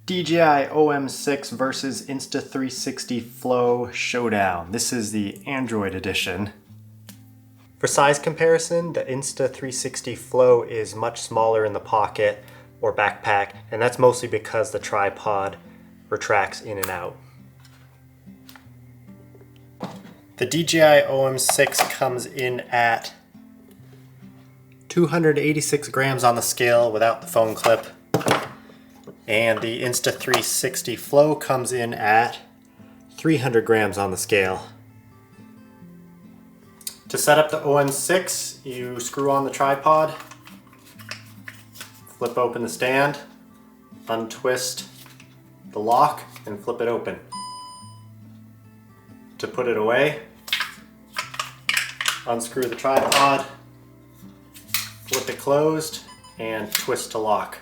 DJI OM6 versus Insta360 Flow Showdown. This is the Android edition. For size comparison, the Insta360 Flow is much smaller in the pocket or backpack, and that's mostly because the tripod retracts in and out. The DJI OM6 comes in at 286 grams on the scale without the phone clip. And the Insta360 Flow comes in at 300 grams on the scale. To set up the OM6, you screw on the tripod, flip open the stand, untwist the lock, and flip it open. To put it away, unscrew the tripod, flip it closed, and twist to lock.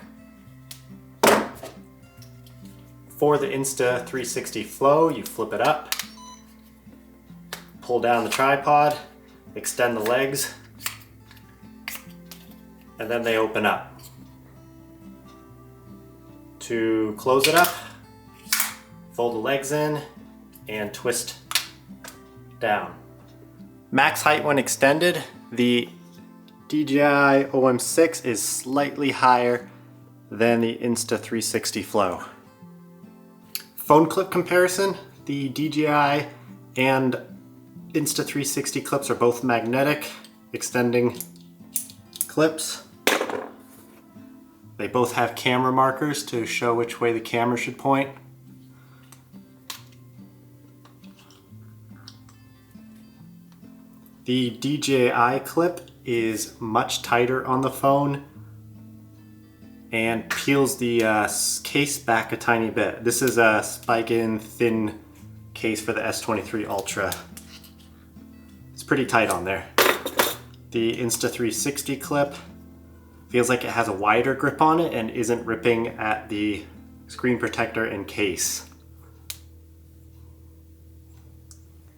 For the Insta360 Flow, you flip it up, pull down the tripod, extend the legs, and then they open up. To close it up, fold the legs in and twist down. Max height when extended, the DJI OM6 is slightly higher than the Insta360 Flow. Phone clip comparison, the DJI and Insta360 clips are both magnetic, extending clips. They both have camera markers to show which way the camera should point. The DJI clip is much tighter on the phone and peels the case back a tiny bit. This is a spike-in thin case for the S23 Ultra. It's pretty tight on there. The Insta360 clip feels like it has a wider grip on it and isn't ripping at the screen protector and case.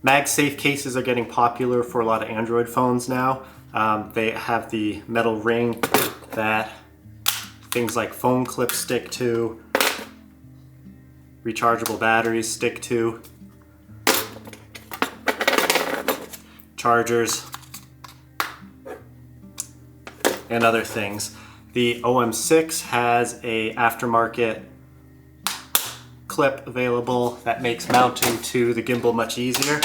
Magsafe cases are getting popular for a lot of Android phones now. They have the metal ring that things like phone clips stick to, rechargeable batteries stick to, chargers, and other things. The OM6 has a aftermarket clip available that makes mounting to the gimbal much easier.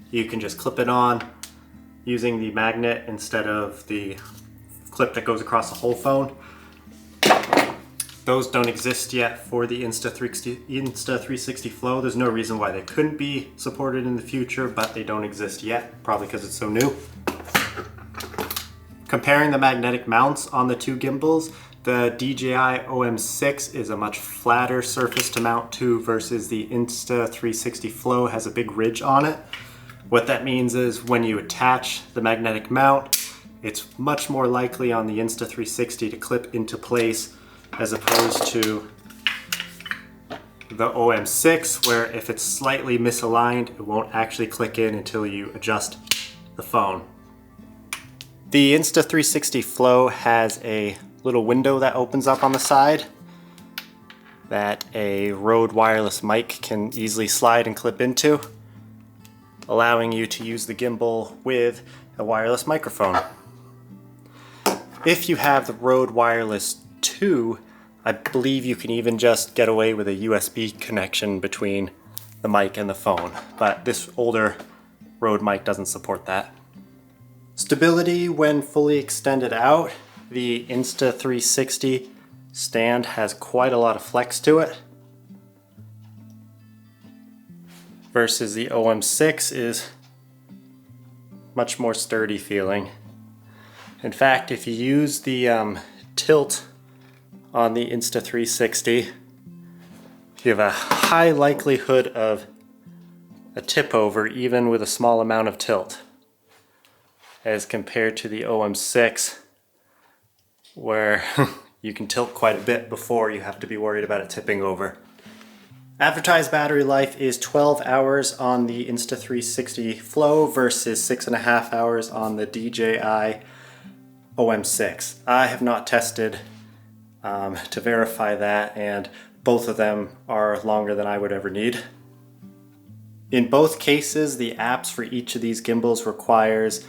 You can just clip it on using the magnet instead of the clip that goes across the whole phone. Those don't exist yet for the Insta360 Flow. There's no reason why they couldn't be supported in the future, but they don't exist yet, probably because it's so new. Comparing the magnetic mounts on the two gimbals, the DJI OM6 is a much flatter surface to mount to versus the Insta360 Flow has a big ridge on it. What that means is when you attach the magnetic mount, it's much more likely on the Insta360 to clip into place as opposed to the OM6, where if it's slightly misaligned, it won't actually click in until you adjust the phone. The Insta360 Flow has a little window that opens up on the side that a Rode wireless mic can easily slide and clip into, allowing you to use the gimbal with a wireless microphone. If you have the Rode Wireless 2, I believe you can even just get away with a USB connection between the mic and the phone, but this older Rode mic doesn't support that. Stability when fully extended out, the Insta360 stand has quite a lot of flex to it, versus the OM6 is much more sturdy feeling. In fact, if you use the tilt on the Insta360, you have a high likelihood of a tip over even with a small amount of tilt, as compared to the OM6 where you can tilt quite a bit before you have to be worried about it tipping over. Advertised battery life is 12 hours on the Insta360 Flow versus 6.5 hours on the DJI OM6. I have not tested to verify that, and Both of them are longer than I would ever need. In both cases, the apps for each of these gimbals requires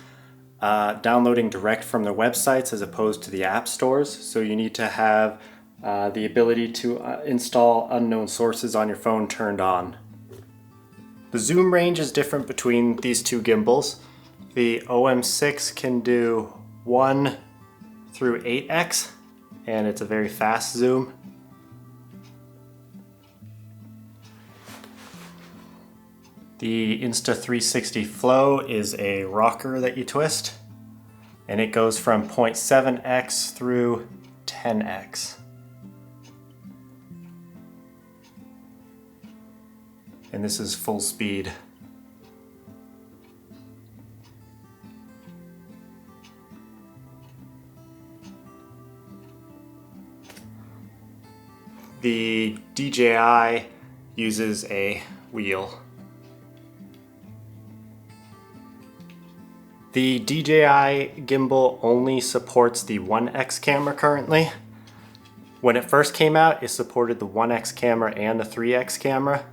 downloading direct from their websites as opposed to the app stores. So you need to have the ability to install unknown sources on your phone turned on. The zoom range is different between these two gimbals. The OM6 can do 1 through 8x, and it's a very fast zoom. The Insta360 Flow is a rocker that you twist, and it goes from 0.7x through 10x. And this is full speed. The DJI uses a wheel. The DJI gimbal only supports the 1x camera currently. When it first came out, it supported the 1x camera and the 3x camera.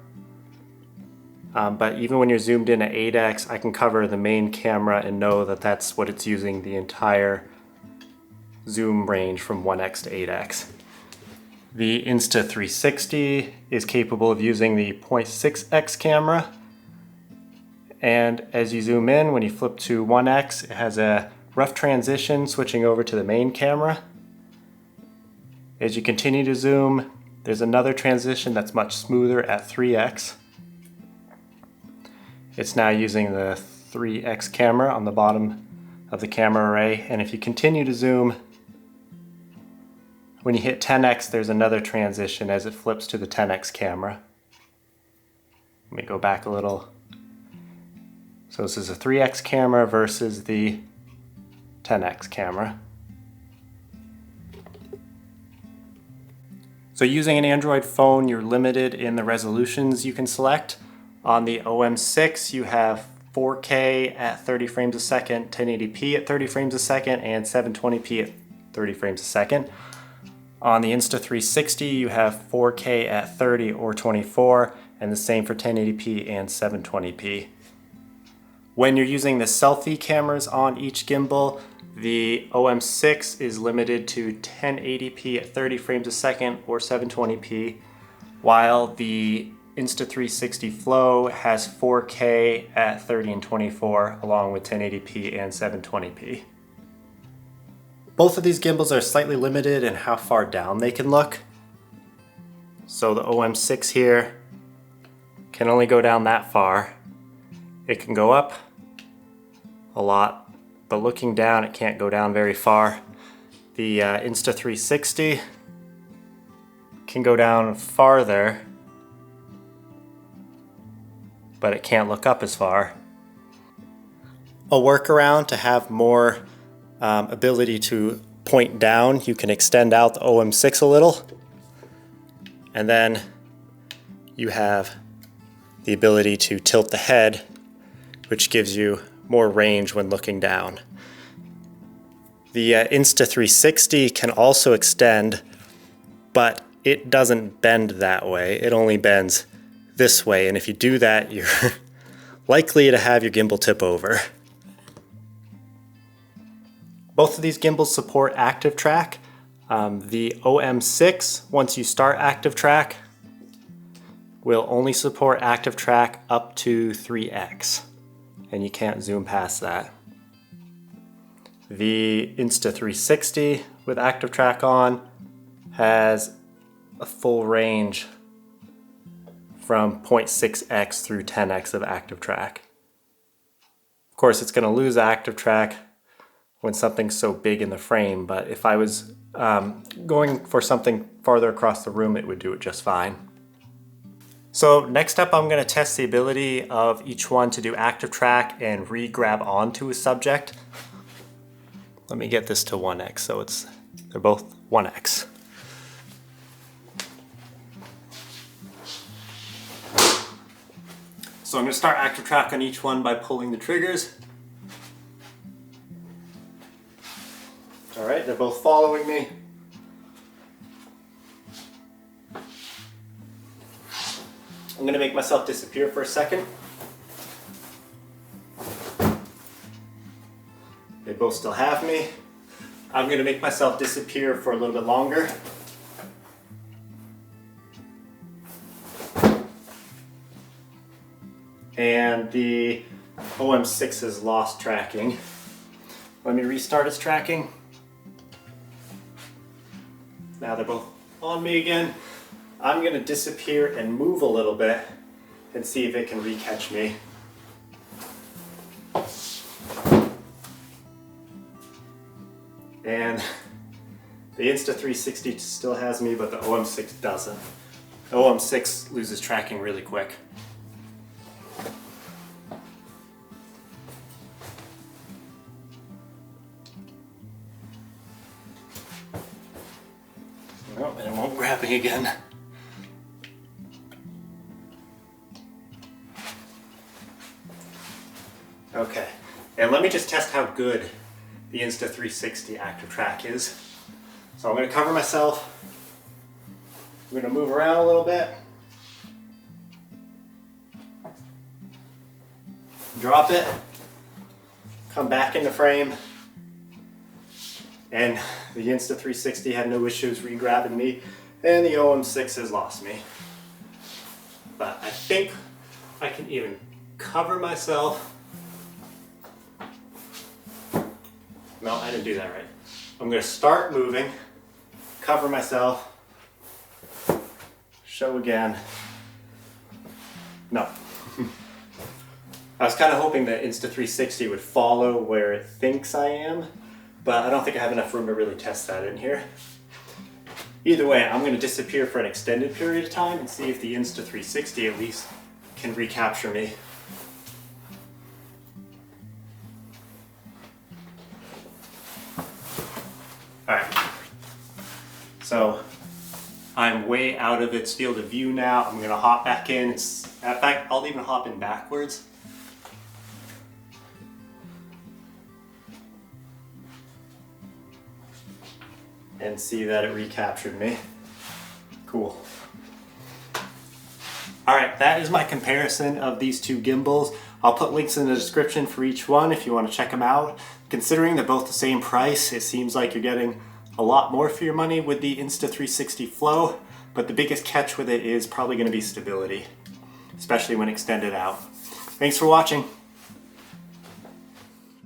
But even when you're zoomed in at 8x, I can cover the main camera and know that that's what it's using the entire zoom range from 1x to 8x. The Insta360 is capable of using the 0.6x camera. And as you zoom in, when you flip to 1x, it has a rough transition switching over to the main camera. As you continue to zoom, there's another transition that's much smoother at 3x. It's now using the 3x camera on the bottom of the camera array, and if you continue to zoom, when you hit 10x, there's another transition as it flips to the 10x camera. Let me go back a little. So this is a 3x camera versus the 10x camera. So using an Android phone, you're limited in the resolutions you can select. On the OM6, you have 4K at 30 frames a second, 1080p at 30 frames a second, and 720p at 30 frames a second. On the Insta360, you have 4K at 30 or 24, and the same for 1080p and 720p. When you're using the selfie cameras on each gimbal, the OM6 is limited to 1080p at 30 frames a second or 720p, while the Insta360 Flow has 4K at 30 and 24 along with 1080p and 720p. Both of these gimbals are slightly limited in how far down they can look. So the OM6 here can only go down that far. It can go up a lot, but looking down it can't go down very far. The Insta360 can go down farther, but it can't look up as far. A workaround to have more ability to point down, you can extend out the OM6 a little, and then you have the ability to tilt the head, which gives you more range when looking down. The Insta360 can also extend, but it doesn't bend that way. It only bends this way, and if you do that, you're likely to have your gimbal tip over. Both of these gimbals support active track. The OM6, once you start active track, will only support active track up to 3x, and you can't zoom past that. The Insta360 with active track on has a full range from 0.6x through 10x of active track. Of course, it's going to lose active track when something's so big in the frame, but if I was going for something farther across the room, it would do it just fine. So next up, I'm going to test the ability of each one to do active track and re-grab onto a subject. Let me get this to 1x, so they're both 1x. So I'm going to start active track on each one by pulling the triggers. Alright, they're both following me. I'm gonna make myself disappear for a second. They both still have me. I'm gonna make myself disappear for a little bit longer. And the OM6 has lost tracking. Let me restart its tracking. Now they're both on me again. I'm gonna disappear and move a little bit and see if it can re-catch me. And the Insta360 still has me, but the OM6 doesn't. The OM6 loses tracking really quick. Oh, and it won't grab me again. Okay, and let me just test how good the Insta360 active track is. So I'm going to cover myself. I'm going to move around a little bit. Drop it. Come back into frame. And the Insta360 had no issues re-grabbing me, and the OM6 has lost me. But I think I can even cover myself. No, I didn't do that right. I'm going to start moving, cover myself, show again. No. I was kind of hoping that Insta360 would follow where it thinks I am, but I don't think I have enough room to really test that in here. Either way, I'm going to disappear for an extended period of time and see if the Insta360 at least can recapture me. Alright, so I'm way out of its field of view now. I'm going to hop back in. In fact, I'll even hop in backwards. And see that it recaptured me. Cool. Alright, that is my comparison of these two gimbals. I'll put links in the description for each one if you want to check them out. Considering they're both the same price, it seems like you're getting a lot more for your money with the Insta360 Flow, but the biggest catch with it is probably going to be stability, especially when extended out. Thanks for watching.